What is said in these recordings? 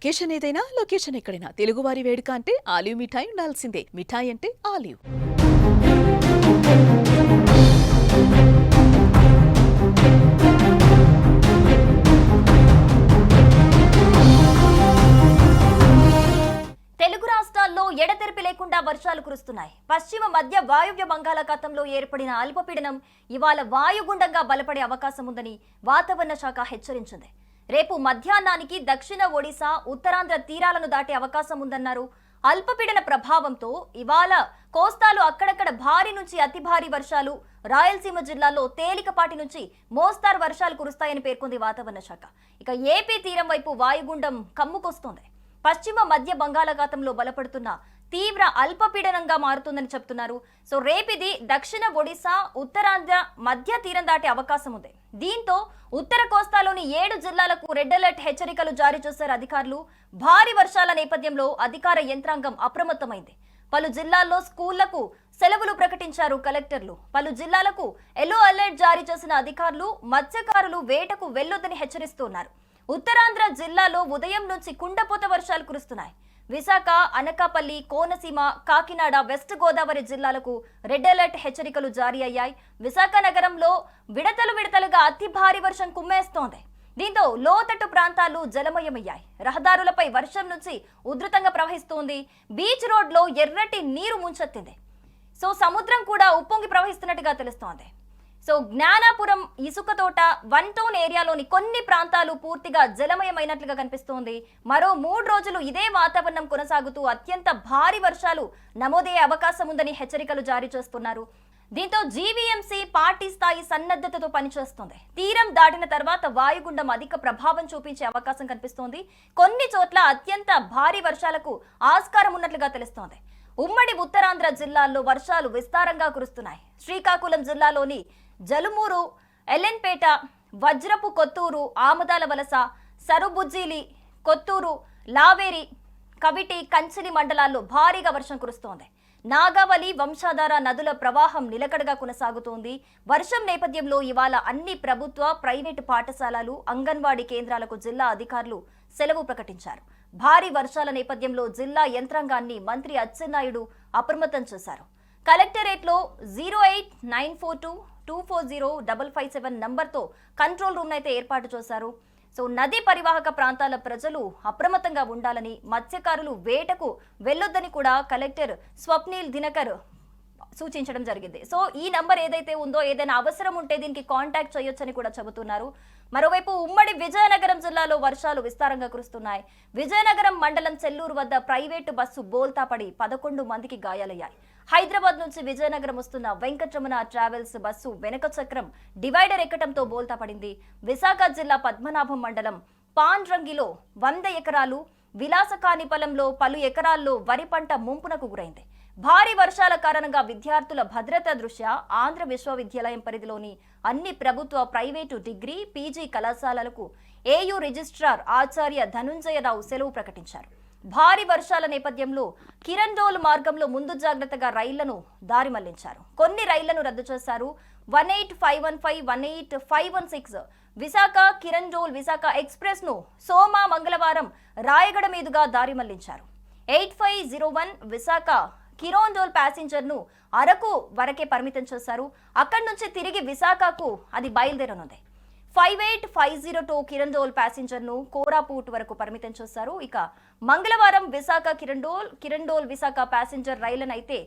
Occasion ఏదైనా location ఎక్కడైనా తెలుగువారి వేడుక అంటే ఆలివ్ మిఠాయి ఉండాల్సిందే. మిఠాయి అంటే ఆలివ్. తెలుగు రాష్ట్రాల్లో ఎడతెరిపి లేకుండా వర్షాలు కురుస్తున్నాయి. పశ్చిమ మధ్య వాయువ్య బంగాళాఖాతంలో ఏర్పడిన అల్పపీడనం ఇవాళ వాయుగుండంగా బలపడే అవకాశం ఉందని వాతావరణ శాఖ హెచ్చరించింది. రేపు మధ్యాహ్నానికి దక్షిణ ఒడిశా, ఉత్తరాంధ్ర తీరాలను దాటే అవకాశం ఉందన్నారు. అల్పపీడన ప్రభావంతో ఇవాళ కోస్తాలో అక్కడక్కడ భారీ నుంచి అతి భారీ వర్షాలు, రాయలసీమ జిల్లాలో తేలికపాటి నుంచి మోస్తారు వర్షాలు కురుస్తాయని పేర్కొంది వాతావరణ శాఖ. ఇక ఏపీ తీరం వైపు వాయుగుండం కమ్ముకొస్తోంది. పశ్చిమ మధ్య బంగాళాఖాతంలో బలపడుతున్న తీవ్ర అల్పపీడనంగా మారుతుందని చెప్తున్నారు. సో రేపిది దక్షిణ ఒడిశా, ఉత్తరాంధ్ర మధ్య తీరం దాటే అవకాశం ఉంది. దీంతో ఉత్తర కోస్తాలోని 7 జిల్లాలకు రెడ్ అలర్ట్ హెచ్చరికలు జారీ చేశారు అధికారులు. భారీ వర్షాల నేపథ్యంలో అధికార యంత్రాంగం అప్రమత్తమైంది. పలు జిల్లాల్లో స్కూళ్లకు సెలవులు ప్రకటించారు కలెక్టర్లు. పలు జిల్లాలకు ఎల్లో అలర్ట్ జారీ చేసిన అధికారులు మత్స్యకారులు వేటకు వెళ్లొద్దని హెచ్చరిస్తున్నారు. ఉత్తరాంధ్ర జిల్లాలో ఉదయం నుంచి కుండపోత వర్షాలు కురుస్తున్నాయి. విశాఖ, అనకాపల్లి, కోనసీమ, కాకినాడ, వెస్ట్ గోదావరి జిల్లాలకు రెడ్ అలర్ట్ హెచ్చరికలు జారీ అయ్యాయి. విశాఖ నగరంలో విడతలుగా అతి భారీ వర్షం కుమ్మేస్తోంది. దీంతో లోతట్టు ప్రాంతాలు జలమయమయ్యాయి. రహదారులపై వర్షం నుంచి ఉధృతంగా ప్రవహిస్తోంది. బీచ్ రోడ్లో ఎర్రటి నీరు ముంచెత్తింది. సో సముద్రం కూడా ఉప్పొంగి ప్రవహిస్తున్నట్టుగా తెలుస్తోంది. సో జ్ఞానాపురం, ఇసుక తోట, 1 టౌన్ ఏరియాలోని కొన్ని ప్రాంతాలు పూర్తిగా జలమయమైనట్లుగా కనిపిస్తోంది. మరో 3 రోజులు ఇదే వాతావరణం కొనసాగుతూ అత్యంత భారీ వర్షాలు నమోదయ్యే అవకాశం ఉందని హెచ్చరికలు జారీ చేస్తున్నారు. దీంతో జీవీఎంసీ పార్టీ స్థాయి సన్నద్ధతతో పనిచేస్తోంది. తీరం దాటిన తర్వాత వాయుగుండం అధిక ప్రభావం చూపించే అవకాశం కనిపిస్తోంది. కొన్ని చోట్ల అత్యంత భారీ వర్షాలకు ఆస్కారం ఉన్నట్లుగా తెలుస్తోంది. ఉమ్మడి ఉత్తరాంధ్ర జిల్లాల్లో వర్షాలు విస్తారంగా కురుస్తున్నాయి. శ్రీకాకుళం జిల్లాలోని జలుమూరు, ఎల్లెన్పేట, వజ్రపు కొత్తూరు, ఆమదాల వలస, సరుబుజ్జిలి, కొత్తూరు, లావేరి, కవిటి, కంచిలి మండలాల్లో భారీగా వర్షం కురుస్తోంది. నాగావళి, వంశాధార నదుల ప్రవాహం నిలకడగా కొనసాగుతోంది. వర్షం నేపథ్యంలో ఇవాళ అన్ని ప్రభుత్వ, ప్రైవేటు పాఠశాలలు, అంగన్వాడీ కేంద్రాలకు జిల్లా అధికారులు సెలవు ప్రకటించారు. భారీ వర్షాల నేపథ్యంలో జిల్లా యంత్రాంగాన్ని మంత్రి అచ్చెన్నాయుడు అప్రమత్తం చేశారు. కలెక్టరేట్లో 08942240557 నంబర్తో కంట్రోల్ రూమ్ అయితే ఏర్పాటు చేశారు. సో నదీ పరివాహక ప్రాంతాల ప్రజలు అప్రమత్తంగా ఉండాలని, మత్స్యకారులు వేటకు వెళ్లొద్దని కూడా కలెక్టర్ స్వప్నిల్ దినకర్ సూచించడం జరిగింది. సో ఈ నంబర్ ఏదైతే ఉందో ఏదైనా అవసరం ఉంటే దీనికి కాంటాక్ట్ చేయొచ్చని కూడా చెబుతున్నారు. మరోవైపు ఉమ్మడి విజయనగరం జిల్లాలో వర్షాలు విస్తారంగా కురుస్తున్నాయి. విజయనగరం మండలం చెల్లూరు వద్ద ప్రైవేటు బస్సు బోల్తా పడి 11 మందికి గాయాలయ్యాయి. హైదరాబాద్ నుంచి విజయనగరం వస్తున్న వెంకటరమణ ట్రావెల్స్ బస్సు వెనక చక్రం డివైడర్ ఎక్కడంతో బోల్తా పడింది. విశాఖ జిల్లా పద్మనాభం మండలం పాండ్రంగిలో 100 ఎకరాలు, విలాసకానిపలంలో పలు ఎకరాల్లో వరి పంట ముంపునకు గురైంది. భారీ వర్షాల కారణంగా విద్యార్థుల భద్రత దృష్ట్యా ఆంధ్ర విశ్వవిద్యాలయం పరిధిలోని అన్ని ప్రభుత్వ, ప్రైవేటు డిగ్రీ, పీజీ కళాశాలలకు ఏయూ రిజిస్ట్రార్ ఆచార్య ధనుంజయరావు సెలవు ప్రకటించారు. భారీ వర్షాల నేపథ్యంలో కిరణ్డోల్ మార్గంలో ముందు జాగ్రత్తగా రైళ్లను దారి మళ్లించారు. కొన్ని రైళ్లను రద్దు చేశారు. 18515, 18516 విశాఖ కిరణ్డోల్ విశాఖ ఎక్స్ప్రెస్ ను మంగళవారం రాయగడ మీదుగా దారి మళ్లించారు. 8501 విశాఖ కిరోండోల్ ప్యాసింజర్ ను అరకు వరకే పరిమితం చేశారు. అక్కడి నుంచి తిరిగి విశాఖకు అది బయలుదేరనుంది. 58502 కిరణ్డోల్ ప్యాసింజర్ ను కోరాపూట్ వరకు పరిమితం చేశారు. ఇక మంగళవారం విశాఖ కిరణ్డోల్ విశాఖ ప్యాసింజర్ రైళ్లను అయితే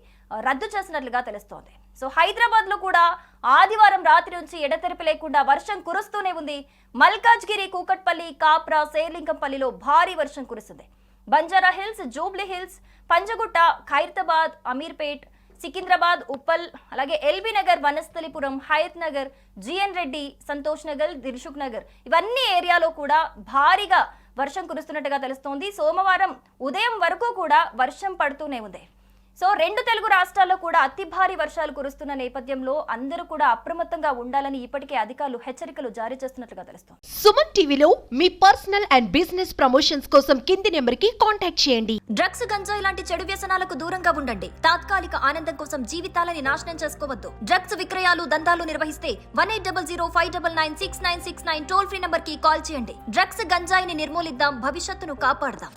రద్దు చేసినట్లుగా తెలుస్తోంది. సో హైదరాబాద్ లో కూడా ఆదివారం రాత్రి నుంచి ఎడతెరిపి లేకుండా వర్షం కురుస్తూనే ఉంది. మల్కాజ్గిరి, కూకట్పల్లి, కాప్రా, శేర్లింగంపల్లిలో భారీ వర్షం కురుస్తుంది. Banjara hills, Jubilee hills, Panjagutta, Khairatabad, Ameerpet, Secunderabad, Uppal, అలాగే ఎల్బీ నగర్, వనస్థలిపురం, హయత్ నగర్, జిఎన్ రెడ్డి, సంతోష్ నగర్, దిల్సుఖ్ నగర్ ఇవన్నీ ఏరియాలో కూడా భారీగా వర్షం కురుస్తున్నట్టుగా తెలుస్తోంది. సోమవారం ఉదయం వరకు కూడా వర్షం పడుతూనే ఉంది. సో రెండు తెలుగు రాష్ట్రాల్లో కూడా అతి భారీ వర్షాలు కురుస్తున్న నేపథ్యంలో అందరూ కూడా అప్రమత్తంగా ఉండాలని ఇప్పటికే అధికారులు హెచ్చరికలు జారీ చేస్తున్నట్లుగా తెలుస్తోంది. సుమన్ టీవీలో మీ పర్సనల్ అండ్ బిజినెస్ ప్రమోషన్స్ కోసం కింది నెంబర్కి కాంటాక్ట్ చేయండి. డ్రగ్స్, గంజాయి లాంటి చెడు వ్యసనాలకు దూరంగా ఉండండి. తాత్కాలిక ఆనందం కోసం జీవితాలని నాశనం చేసుకోవద్దు. డ్రగ్స్ విక్రయాలు, దందాలు నిర్వహిస్తే 1800-599-6969 టోల్ ఫ్రీ నంబర్ కి కాల్ చేయండి. డ్రగ్స్, గంజాయిని నిర్మూలిద్దాం, భవిష్యత్తును కాపాడదాం.